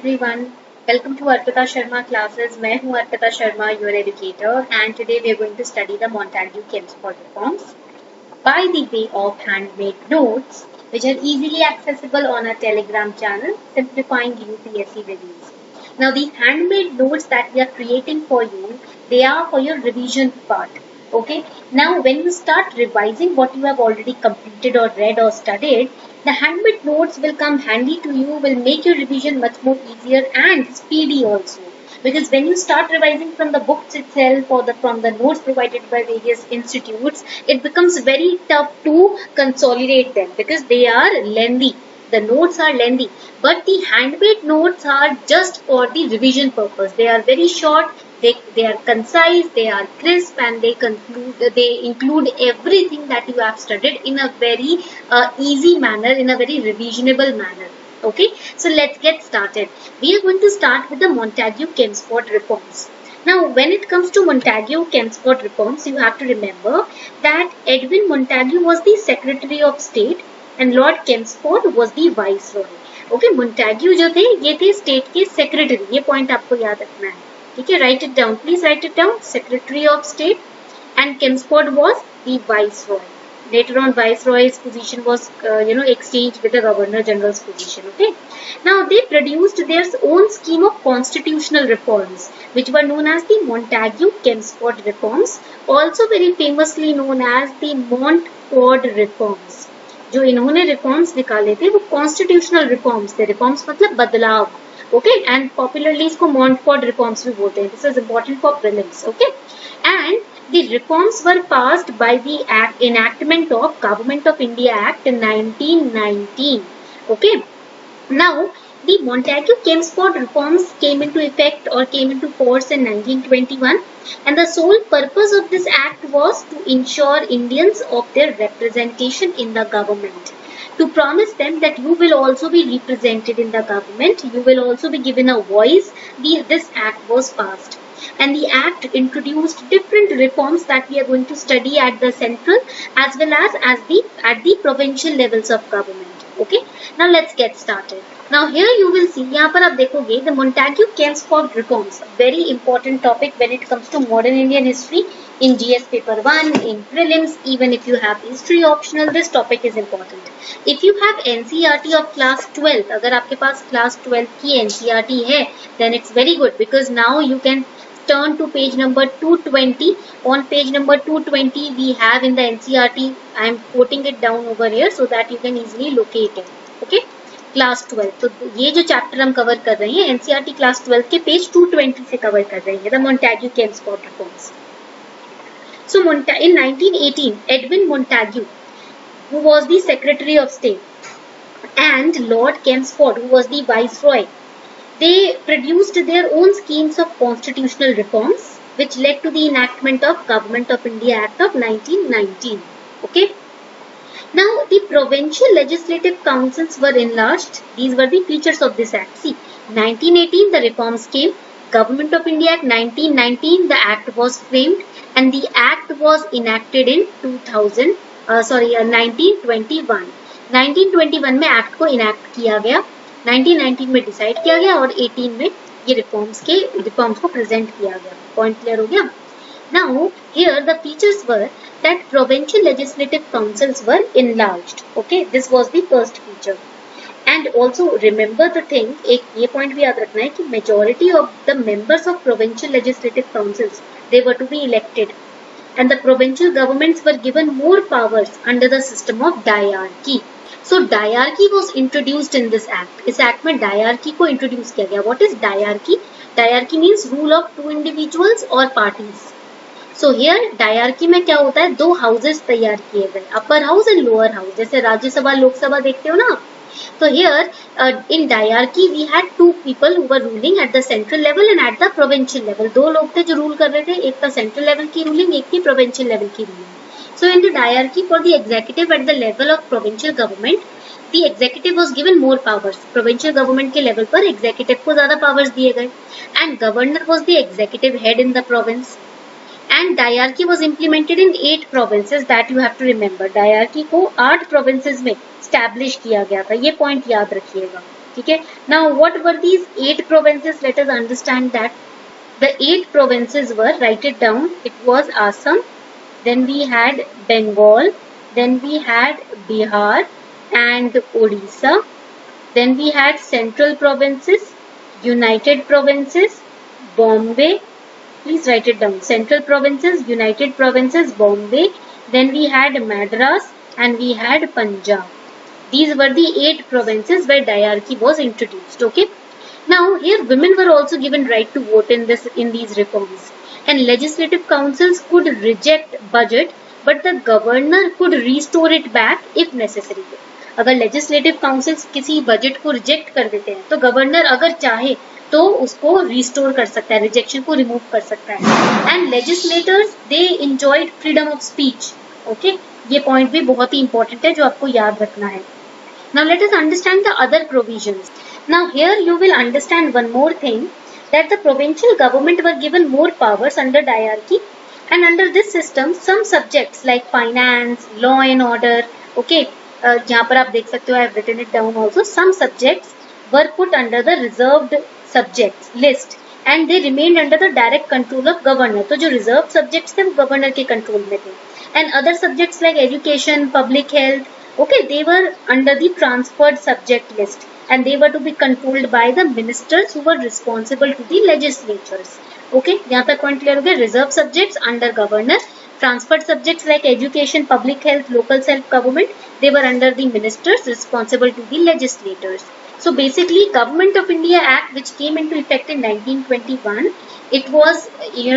everyone. Welcome to Arpita Sharma classes. मैं हूँ Arpita Sharma, your educator, and today we are going to study the Montagu Chelmsford reforms by the way of handmade notes, which are easily accessible on our Telegram channel, simplifying UPSC reviews. Now, the handmade notes that we are creating for you, they are for your revision part. Okay. Now, when you start revising what you have already completed or read or studied, the handmade notes will come handy to you, will make your revision much more easier and speedy also. Because when you start revising from the books itself or from the notes provided by various institutes, it becomes very tough to consolidate them because they are lengthy. The notes are lengthy, but the handmade notes are just for the revision purpose. They are very short, they are concise, they are crisp, and they include everything that you have studied in a very easy manner, in a very revisionable manner. Okay, so let's get started. We are going to start with the Montagu Chelmsford reforms. Now, when it comes to Montagu Chelmsford reforms, you have to remember that Edwin Montagu was the Secretary of State and Lord Chelmsford was the Viceroy. Okay, Montagu जो थे ये थे state के secretary. ये point आपको याद रखना है. ठीक है, write it down. Please write it down. Secretary of State and Chelmsford was the Viceroy. Later on, Viceroy's position was, exchanged with the Governor General's position. Okay. Now, they produced their own scheme of constitutional reforms, which were known as the Montagu-Chelmsford reforms, also very famously known as the Montford reforms. जो इन्होंने reforms निकाले थे वो constitutional reforms थे. Reforms मतलब बदलाव. Okay, and popularly इसको Montford reforms भी बोलते हैं. This is important for prelims. Okay, and the reforms were passed by the enactment of Government of India Act in 1919. Okay. Now, the Montagu-Chelmsford reforms came into effect or came into force in 1921, and the sole purpose of this act was to ensure Indians of their representation in the government. To promise them that you will also be represented in the government, you will also be given a voice. This act was passed. And the act introduced different reforms that we are going to study at the central as well as at the provincial levels of government. Okay. Now let's get started. Now here you will see, यहाँ पर आप देखोगे the Montagu-Chelmsford reforms, very important topic when it comes to modern Indian history in GS paper 1, in prelims, even if you have history optional, this topic is important. If you have NCERT of class 12, अगर आपके पास class 12 की NCERT है, then it's very good because now you can turn to page number 220. On page number 220 we have in the NCERT, I am quoting it down over here so that you can easily locate it. Okay, class 12. तो ये जो chapter हम cover कर रहे हैं NCERT class 12 के page 220 से cover कर रहे हैं, the Montagu-Chelmsford reforms. So in 1918, Edwin Montagu, who was the Secretary of State, and Lord Chelmsford, who was the Viceroy, they produced their own schemes of constitutional reforms, which led to the enactment of Government of India Act of 1919. Okay. Now, the provincial legislative councils were enlarged. These were the features of this act. See, 1918 the reforms came. Government of India Act 1919 the act was framed, and the act was enacted in 1921. 1921 में act को enact किया गया. 1919 में decide किया गया और 18 में ये रिफॉर्म्स को प्रेजेंट किया गया. पॉइंट क्लियर हो गया. Now here the features were that provincial legislative councils were enlarged. Okay, this was the first feature. And also remember the thing, एक ये पॉइंट भी याद रखना है कि majority of the members of provincial legislative councils they were to be elected, and the provincial governments were given more powers under the system of diarchy. So diarchy was introduced in this act. इस act में diarchy को introduce किया गया. What is diarchy? Diarchy means rule of two individuals or parties. So here diarchy में क्या होता है, दो houses तैयार किए गए, upper house and lower house. जैसे राज्यसभा लोकसभा देखते हो ना. So here in diarchy we had two people who were ruling at the central level and at the provincial level. दो लोग थे जो रूल कर रहे थे, एक था central level की ruling, एक थी provincial level की ruling. So in the diarchy for the executive at the level of provincial government, the executive was given more powers. Provincial government के level पर executive को ज़्यादा powers दिए गए, and governor was the executive head in the province. And diarchy was implemented in 8 provinces that you have to remember. Diarchy को 8 provinces में establish किया गया था. ये point याद रखिएगा. ठीक है. Now what were these 8 provinces? Let us understand that. The 8 provinces were, write it down, it was Assam, then we had Bengal, then we had Bihar and Odisha, then we had Central Provinces, United Provinces, Bombay, please write it down, Central Provinces, United Provinces, Bombay, then we had Madras and we had Punjab. These were the 8 provinces where diarchy was introduced. Okay. Now here women were also given right to vote in these reforms, and legislative councils could reject budget, but the governor could restore it back if necessary. अगर legislative councils किसी budget को reject कर देते हैं तो governor अगर चाहे तो उसको restore कर सकता है, rejection को remove कर सकता है. And legislators they enjoyed freedom of speech. Okay, ये point भी बहुत ही important है जो आपको याद रखना है. Now let us understand the other provisions. Now here you will understand one more thing, that the provincial government were given more powers under diarchy, and under this system some subjects like finance, law and order, okay, यहाँ पर आप देख सकते हो I have written it down also, some subjects were put under the reserved subjects list and they remained under the direct control of governor. तो जो reserved subjects थे वो governor के control में थे, and other subjects like education, public health, okay, they were under the transferred subject list and they were to be controlled by the ministers who were responsible to the legislatures. Okay, यहाँ तक point clear हो गया. Reserved subjects under governor, transferred subjects like education, public health, local self-government, they were under the ministers responsible to the legislators. So basically, Government of India Act, which came into effect in 1921, it was,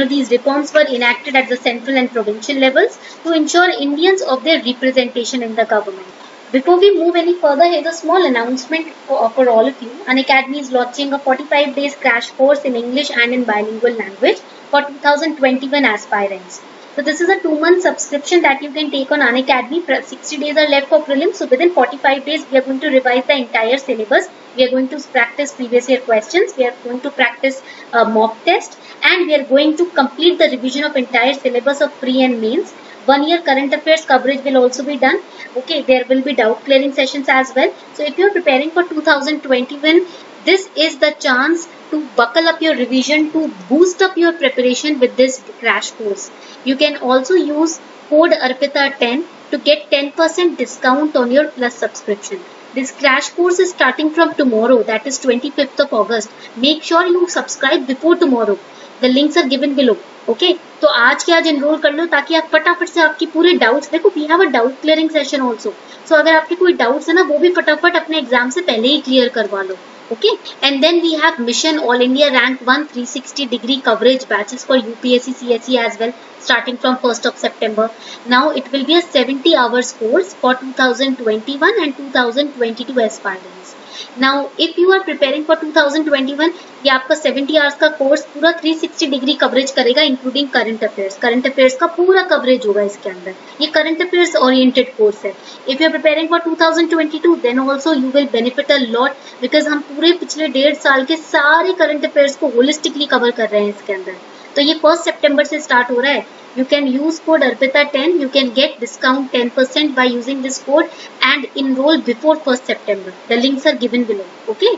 these reforms were enacted at the central and provincial levels to ensure Indians of their representation in the government. Before we move any further, here's a small announcement for all of you. Unacademy is launching a 45 days crash course in English and in bilingual language for 2021 aspirants. So this is a 2-month subscription that you can take on Unacademy. 60 days are left for prelims. So within 45 days, we are going to revise the entire syllabus. We are going to practice previous year questions. We are going to practice a mock test. And we are going to complete the revision of entire syllabus of pre and mains. 1 year current affairs coverage will also be done. Okay, there will be doubt clearing sessions as well. So if you are preparing for 2021, this is the chance to buckle up your revision, to boost up your preparation with this crash course. You can also use code ARPITA10 to get 10% discount on your plus subscription. This crash course is starting from tomorrow, that is 25th of August. Make sure you subscribe before tomorrow. The links are given below. Okay, तो आज के आज enroll कर लो ताकि आप फटाफट से आपकी पूरे doubts, देखो we have a doubt clearing session also. So अगर आपके कोई doubts है ना, वो भी फटाफट अपने एग्जाम से पहले ही clear करवा लो. Okay, and then we have Mission All India Rank 1 360 degree coverage batches for UPSC CSE as well, starting from 1st of September. Now it will be a 70 hours course for 2021 and 2022 aspirants. Now if you are preparing for 2021, ये आपका 70 hours का course पूरा 360 degree coverage करेगा, including current affairs. Current affairs का पूरा coverage होगा इसके अंदर. ये करंट अफेयर्स ओरिएंटेड कोर्स है. If you are preparing for 2022, then also you will benefit a lot, because हम पूरे पिछले 1.5 साल के सारे करंट अफेयर्स को होलिस्टिकली कवर कर रहे हैं इसके अंदर. तो ये 1 सितंबर से स्टार्ट हो रहा है. You can use code ARPITA10. You can get discount 10% by using this code and enroll before 1st September. The links are given below. Okay.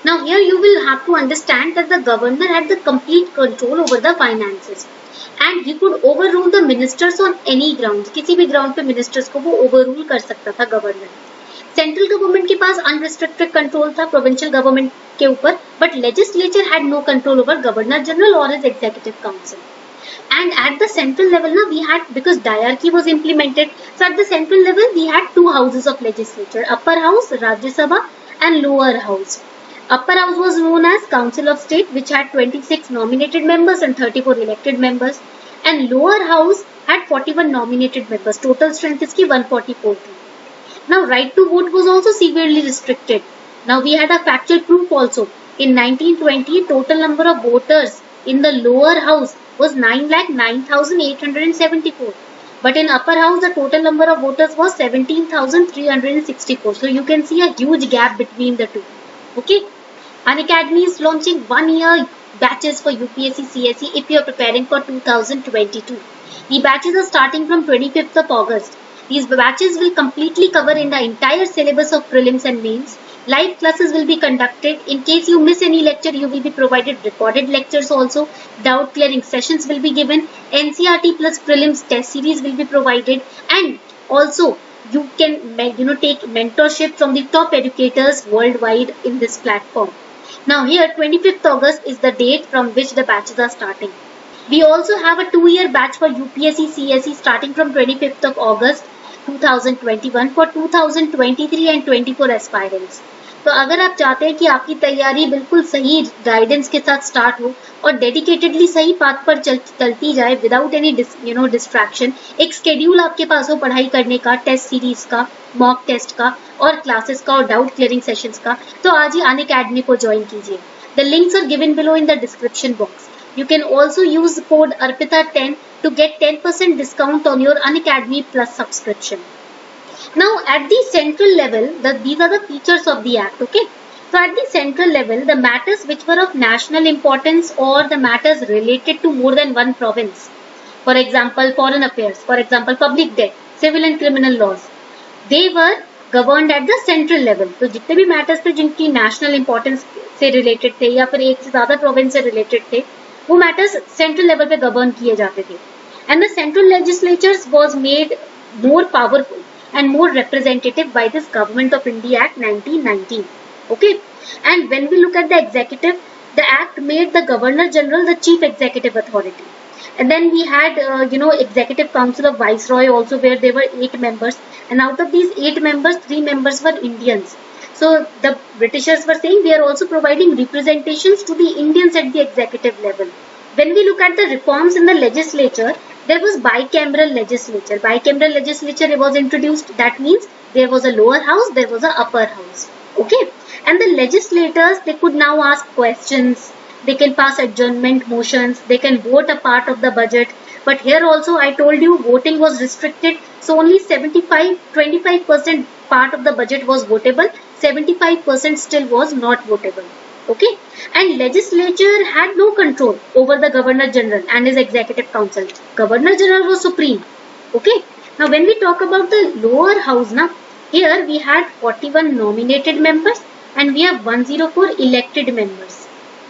Now here you will have to understand that the governor had the complete control over the finances and he could overrule the ministers on any grounds. किसी भी ground पे ministers को वो overrule कर सकता था governor. Central government के पास unrestricted control था provincial government के ऊपर, but legislature had no control over governor general or his executive council. And at the central level, now we had, because diarchy was implemented, so at the central level we had 2 houses of legislature, upper house, Rajya Sabha, and lower house. Upper house was known as Council of State, which had 26 nominated members and 34 elected members, and lower house had 41 nominated members. Total strength is 144. Now right to vote was also severely restricted. Now we had a factual proof also. In 1920, total number of voters in the lower house was 9,09,874. But in upper house, the total number of voters was 17,364. So you can see a huge gap between the two. Okay. Unacademy is launching 1-year batches for UPSC CSE if you are preparing for 2022. The batches are starting from 25th of August. These batches will completely cover in the entire syllabus of prelims and mains. Live classes will be conducted. In case you miss any lecture, you will be provided recorded lectures also. Doubt clearing sessions will be given. NCERT plus prelims test series will be provided, and also you can take mentorship from the top educators worldwide in this platform. Now here 25th August is the date from which the batches are starting. We also have a 2-year batch for UPSC CSE starting from 25th of August 2021 for 2023 and 24 aspirants. तो अगर आप चाहते हैं कि आपकी तैयारी बिल्कुल सही गाइडेंस के साथ स्टार्ट हो और डेडिकेटेडली सही पाथ पर चलती जाए विदाउट एनी डिस्ट्रैक्शन, एक स्केड्यूल आपके पास हो पढ़ाई करने का, टेस्ट सीरीज का, मॉक टेस्ट का और क्लासेस का और डाउट क्लियरिंग सेशंस का, तो आज ही अनअकैडमी को ज्वाइन कीजिए. The links are given below in the description box. You can also use the code ARPITA10 to get 10% discount on your Unacademy Plus subscription. Now at the central level, these are the features of the act, okay? So at the central level, the matters which were of national importance or the matters related to more than one province, for example foreign affairs, for example public debt, civil and criminal laws, they were governed at the central level. तो जितने भी matters थे जिनकी national importance से related थे या फिर एक से ज़्यादा province से related थे, वो मैटर्स सेंट्रल लेवल पे गवर्न किए जाते थे. And the central legislatures was made more powerful and more representative by this government of India act 1919. Okay, and when we look at the executive, the act made the governor general the chief executive authority. And then we had, Executive Council of Viceroy also, where there were 8 members. And out of these 8 members, 3 members were Indians. So the Britishers were saying we are also providing representations to the Indians at the executive level. When we look at the reforms in the legislature, there was bicameral legislature. Bicameral legislature was introduced. That means there was a lower house, there was a upper house. Okay. And the legislators, they could now ask questions. They can pass adjournment motions. They can vote a part of the budget. But here also I told you voting was restricted. So only 25% part of the budget was votable. 75% still was not votable. Okay. And legislature had no control over the Governor General and his Executive Council. Governor General was supreme. Okay. Now when we talk about the lower house, now here we had 41 nominated members and we have 104 elected members.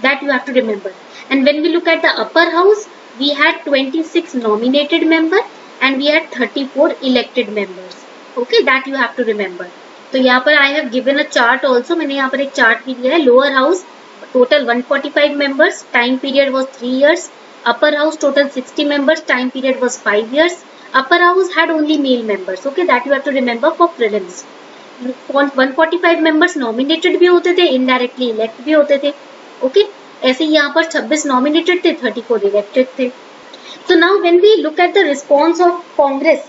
That you have to remember. And when we look at the upper house, we had 26 nominated members and we had 34 elected members. Okay, that you have to remember. तो यहाँ पर I have given a chart also. मैंने यहाँ पर एक chart भी दिया है. Lower house total 145 members, time period was 3 years. Upper house total 60 members, time period was 5 years. Upper house had only male members. Okay, that you have to remember for prelims. 145 members nominated भी होते थे, indirectly elect भी होते थे. Okay, ऐसे यहाँ पर 26 nominated थे, 34 इलेक्टेड थे. So now when we look at the response of Congress,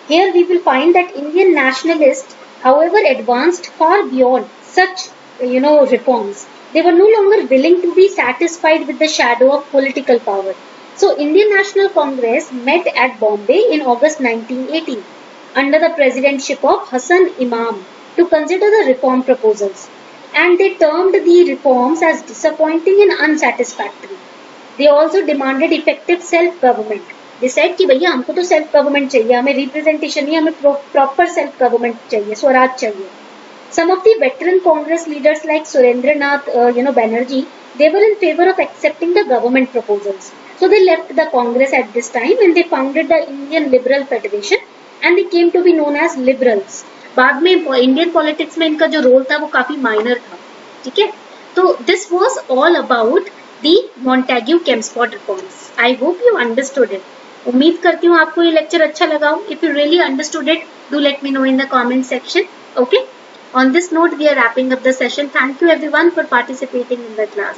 here we will find that Indian nationalists, however, advanced far beyond such reforms. They were no longer willing to be satisfied with the shadow of political power. So Indian National Congress met at Bombay in August 1918 under the presidentship of Hassan Imam to consider the reform proposals. And they termed the reforms as disappointing and unsatisfactory. They also demanded effective self-government. They said कि भैया हमको तो self government चाहिए, हमें representation नहीं, हमें proper self government चाहिए, स्वराज चाहिए. Some of the veteran Congress leaders like Surendranath, Banerjee, they were in favor of accepting the government proposals. So they left the Congress at this time and they founded the Indian Liberal Federation and they came to be known as liberals. बाद में Indian politics में इनका जो role था वो काफी minor था. ठीक है, तो this was all about the Montagu Chelmsford reforms. I hope you understood it. उम्मीद करती हूँ आपको ये लेक्चर अच्छा लगा हो. If you really understood it, do let me know in the comment section. Okay, on this note we are wrapping up the session. Thank you everyone for participating in the class.